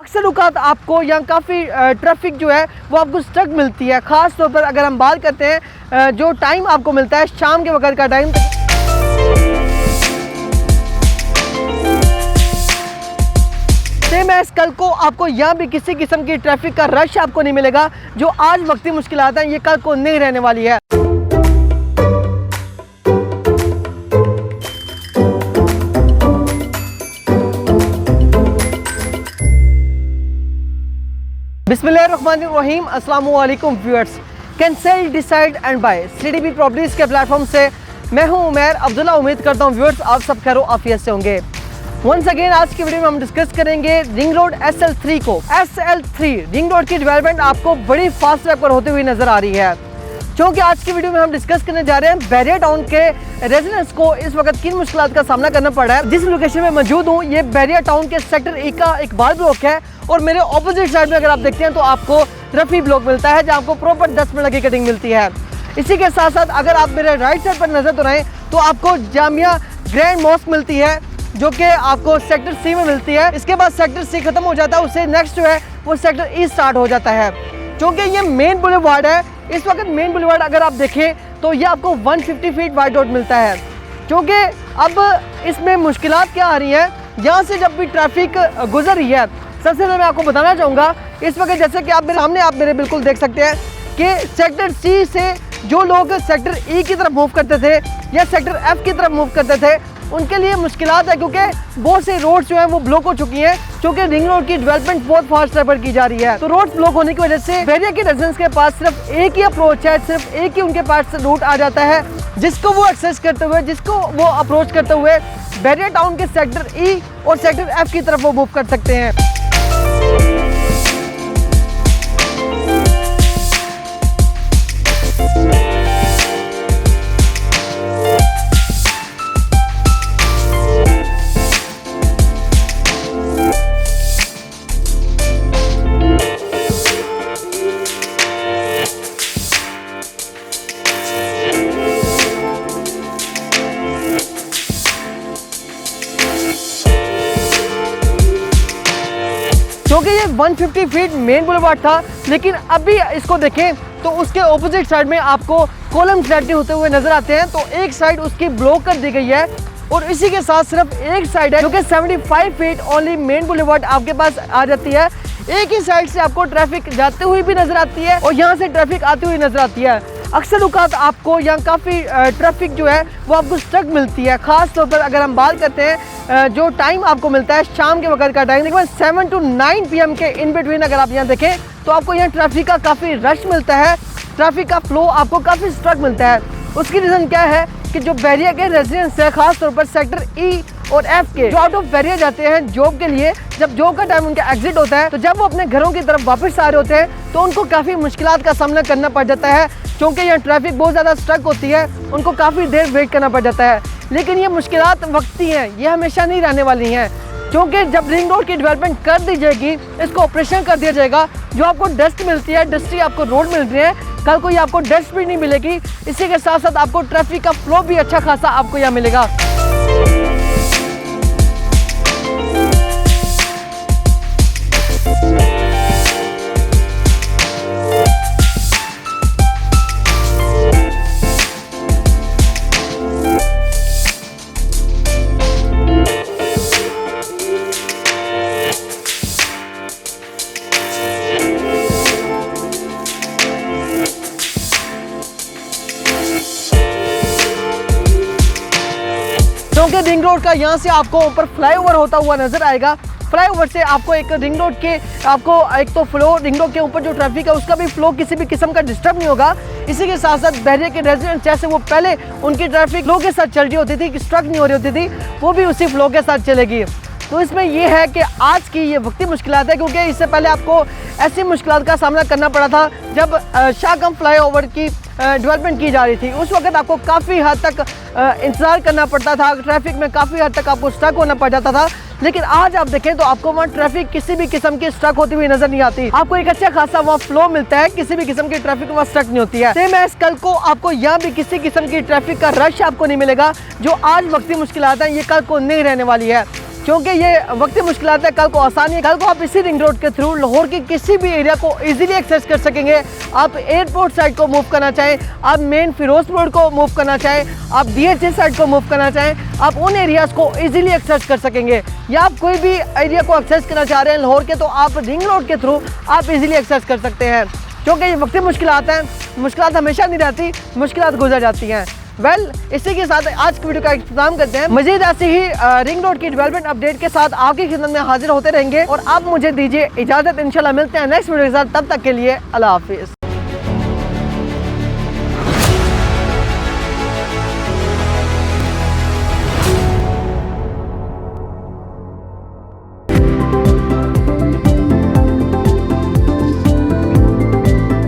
अक्सर औक़ात आपको यहाँ काफ़ी ट्रैफिक जो है वो आपको स्टक मिलती है। ख़ास तौर पर अगर हम बात करते हैं जो टाइम आपको मिलता है शाम के वक्त का टाइम, सेम एज़ कल को आपको यहाँ भी किसी किस्म की ट्रैफिक का रश आपको नहीं मिलेगा। जो आज वक्ती मुश्किलात हैं ये कल को नहीं रहने वाली है। बिस्मिल्लाहिर्रहमानिर्रहीम, अस्सलाम वालेकुम viewers. Can sell, decide and buy CDB properties के प्लेटफॉर्म से मैं हूं उमैर अब्दुल्ला। उम्मीद करता हूं व्यूअर्स आप सब खैर आफियत से होंगे। वंस अगेन आज की वीडियो में हम डिस्कस करेंगे रिंग रोड SL3 को। SL3 रिंग रोड की डेवलपमेंट आपको बड़ी फास्ट ट्रैक पर होती हुई नजर आ रही है। क्योंकि आज की वीडियो में हम डिस्कस करने जा रहे हैं बैरियर टाउन के रेजिडेंट्स को इस वक्त किन मुश्किलात का सामना करना पड़ रहा है। जिस लोकेशन में मौजूद हूँ ये बैरियर टाउन के सेक्टर E का इकबाल ब्लॉक है और मेरे ऑपोजिट साइड में अगर आप देखते हैं तो आपको रफ़ी ब्लॉक मिलता है जहाँ आपको प्रॉपर 10 मिनट की कटिंग मिलती है। इसी के साथ साथ अगर आप मेरे राइट साइड पर नजर दोहराएं तो आपको जामिया ग्रैंड मॉस्क मिलती है जो कि आपको सेक्टर C में मिलती है। इसके बाद सेक्टर C खत्म हो जाता है, उससे नेक्स्ट जो है वो सेक्टर E स्टार्ट हो जाता है। क्योंकि ये मेन बुलेवार्ड है, इस वक्त मेन बुलेवार्ड अगर आप देखें तो ये आपको 150 फीट वाइड रोड मिलता है। क्योंकि अब इसमें मुश्किलात क्या आ रही हैं, यहाँ से जब भी ट्रैफिक गुजर रही है, सबसे पहले मैं आपको बताना चाहूँगा इस वक्त जैसे कि आप मेरे सामने आप मेरे बिल्कुल देख सकते हैं कि सेक्टर C से जो लोग सेक्टर E की तरफ मूव करते थे या सेक्टर F की तरफ मूव करते थे उनके लिए मुश्किलात है। क्योंकि बहुत से रोड्स जो हैं वो ब्लॉक हो चुकी हैं क्योंकि रिंग रोड की डेवलपमेंट बहुत फास्ट ट्रैक पर की जा रही है। तो रोड्स ब्लॉक होने की वजह से बैरियर के रेजिडेंट्स के पास सिर्फ एक ही अप्रोच है, सिर्फ एक ही उनके पास रूट आ जाता है जिसको वो एक्सेस करते हुए, जिसको वो अप्रोच करते हुए बैरियर टाउन के सेक्टर E और सेक्टर F की तरफ वो मूव कर सकते हैं। क्योंकि ये 150 फीट मेन बुलेवार्ड था, लेकिन अभी इसको देखें तो उसके ऑपोजिट साइड में आपको कॉलम्स लेटे होते हुए नजर आते हैं। तो एक साइड उसकी ब्लॉक कर दी गई है और इसी के साथ सिर्फ एक साइड है जो कि 75 फीट ओनली मेन बुलेवार्ड आपके पास आ जाती है। एक ही साइड से आपको ट्रैफिक जाते हुए भी नजर आती है और यहाँ से ट्रैफिक आती हुई नजर आती है। अक्सर औक़ात आपको यहाँ काफ़ी ट्रैफिक जो है वो आपको स्टक मिलती है। ख़ास तौर पर अगर हम बात करते हैं जो टाइम आपको मिलता है शाम के वक्त का टाइम, तकरीबन 7 to 9 PM के इन बिटवीन अगर आप यहाँ देखें तो आपको यहाँ ट्रैफिक का काफ़ी रश मिलता है, ट्रैफिक का फ्लो आपको काफ़ी स्ट्रक मिलता है। उसकी रीज़न क्या है कि जो बैरियर के रेजिडेंट्स है खास तौर पर सेक्टर E और F के जो आउट ऑफ बैरियर जाते हैं जॉब के लिए, जब जॉब का टाइम उनका एग्जिट होता है तो जब वो अपने घरों की तरफ वापस आ रहे होते हैं तो उनको काफ़ी मुश्किलात का सामना करना पड़ जाता है। क्योंकि यहाँ ट्रैफिक बहुत ज़्यादा स्ट्रक होती है, उनको काफ़ी देर वेट करना पड़ जाता है। लेकिन ये मुश्किलात वक्ती हैं, ये हमेशा नहीं रहने वाली हैं। क्योंकि जब रिंग रोड की डेवलपमेंट कर दी जाएगी, इसको ऑपरेशन कर दिया जाएगा, जो आपको डस्ट मिलती है, डस्टी आपको रोड मिल रही है, कल को ये आपको डस्ट भी नहीं मिलेगी। इसी के साथ साथ आपको ट्रैफिक का फ्लो भी अच्छा खासा आपको यहाँ मिलेगा। क्योंकि रिंग रोड का यहाँ से आपको ऊपर फ्लाईओवर होता हुआ नजर आएगा। फ्लाईओवर से आपको एक रिंग रोड के आपको एक तो फ्लो रिंग रोड के ऊपर जो ट्रैफिक है उसका भी फ्लो किसी भी किस्म का डिस्टर्ब नहीं होगा। इसी के साथ साथ बैरियर के रेजिडेंट्स जैसे वो पहले उनकी ट्रैफिक फ्लो के साथ चल रही होती थी, स्ट्रक नहीं हो रही होती थी, वो भी उसी फ्लो के साथ चलेगी। तो इसमें ये है कि आज की ये वक्ती मुश्किलात है क्योंकि इससे पहले आपको ऐसी मुश्किलात का सामना करना पड़ा था जब शाहगम फ्लाईओवर की डेवलपमेंट की जा रही थी। उस वक्त आपको काफ़ी हद तक इंतज़ार करना पड़ता था, ट्रैफिक में काफ़ी हद तक आपको स्टक होना पड़ जाता था। लेकिन आज आप देखें तो आपको वहाँ ट्रैफिक किसी भी किस्म की स्टक होती हुई नजर नहीं आती। आपको एक अच्छा खासा वहाँ फ्लो मिलता है, किसी भी किस्म की ट्रैफिक वहाँ स्टक नहीं होती है। सेम एज कल को आपको यहाँ भी किसी किस्म की ट्रैफिक का रश आपको नहीं मिलेगा। जो आज वक्ती मुश्किलात हैं ये कल को नहीं रहने वाली है। क्योंकि ये वक्ती मुश्किलात है, कल को आसानी है। कल को आप इसी रिंग रोड के थ्रू लाहौर के किसी भी एरिया को इजीली एक्सेस कर सकेंगे। आप एयरपोर्ट साइड को मूव करना चाहें, आप मेन फिरोजपुर रोड को मूव करना चाहें, आप DHA साइड को मूव करना चाहें, आप उन एरियाज़ को इजीली एक्सेस कर सकेंगे। या आप कोई भी एरिया को एक्सेस करना चाह रहे हैं लाहौर के, तो आप रिंग रोड के थ्रू आप इजीली एक्सेस कर सकते हैं। क्योंकि ये वक्ती मुश्किलात हैं, मुश्किलात हमेशा नहीं रहती, मुश्किलात गुजर जाती हैं। इसी के साथ आज की वीडियो का इख्तिताम करते हैं। मजीद ऐसे ही रिंग रोड की डेवलपमेंट अपडेट के साथ आपकी खिदमत में हाजिर होते रहेंगे और आप मुझे दीजिए इजाज़त। इंशाल्लाह मिलते हैं नेक्स्ट वीडियो के साथ, तब तक के लिए अल्लाह हाफिज़।